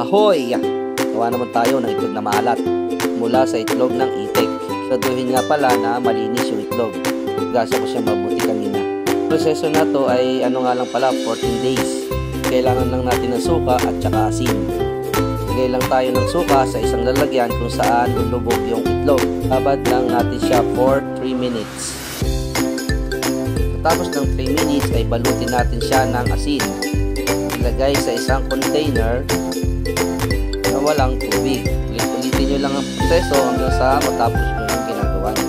Ahoy! Gawa naman tayo ng itlog na maalat mula sa itlog ng itik. Saduhin nga pala na malinis yung itlog. Gasa ko siya mabuti kanina. Proseso na to ay nga lang pala 14 days. Kailangan lang natin ng suka at saka asin. Lagay lang tayo ng suka sa isang lalagyan kung saan lulubog yung itlog. Babad lang natin siya for 3 minutes. Tapos ng 3 minutes ay balutin natin siya ng asin. Ilagay sa isang container na walang tubig. Ulitin nyo lang ang proseso hanggang sa matapos nyo yung ginagawa nyo.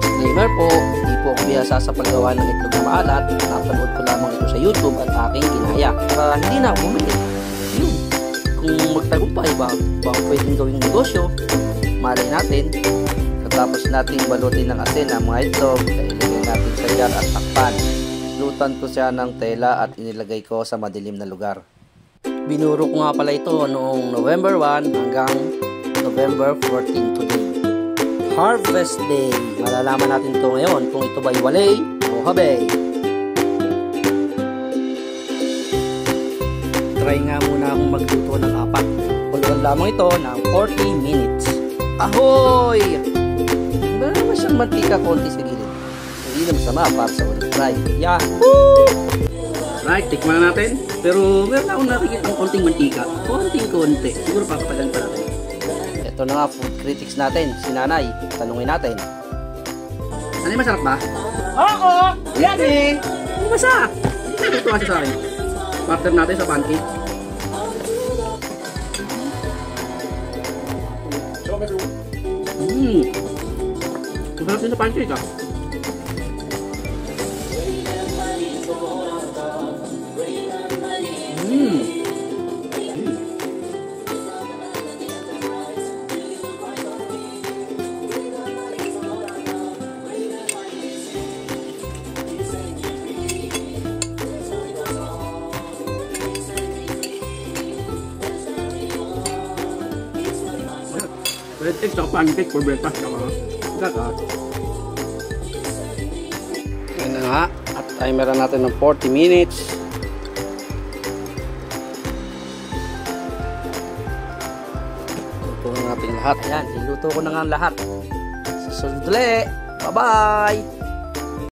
Disclaimer po, hindi po ako bihasa sa paggawa ng itlog na maalat. Napanood ko lamang ito sa YouTube at aking ginaya. Para hindi na ako bumili. Yun. Kung magtagumpay ba pwedeng gawing negosyo, malay natin. Tapos natin balutin ng asin ang mga itlog. Ilagay natin sa jar at takpan. Lutan ko siya ng tela at inilagay ko sa madilim na lugar. Binuro ko nga pala ito noong November 1 hanggang November 14 today. Harvest Day. Malalaman natin ito ngayon kung ito ba walay o habay. Try nga muna akong magluto ng 4. Kuluan lamang ito ng 40 minutes. Ahoy! Meron naman siyang mantika konti sa gilid. Hindi na masama para sa unang try. Yahoo! Right, tikman na natin. Pero meron akong nakikita ng konting mantika. Konting-konti. Siguro papatagan pa natin. Ito na nga, food critics natin. Si Nanay. Tanungin natin. Nanay, masarap ba? Oo! Yummy! Hindi masarap. Ito kasi sa akin. Partner natin sa pancake. Masarap din sa pancake ah. Red egg sa pancake for breakfast kaka. Yan na nga. At timer natin ng 40 minutes. Luto na natin lahat. Ayan, iluto ko na nga lahat. Susunod ulit. Bye-bye!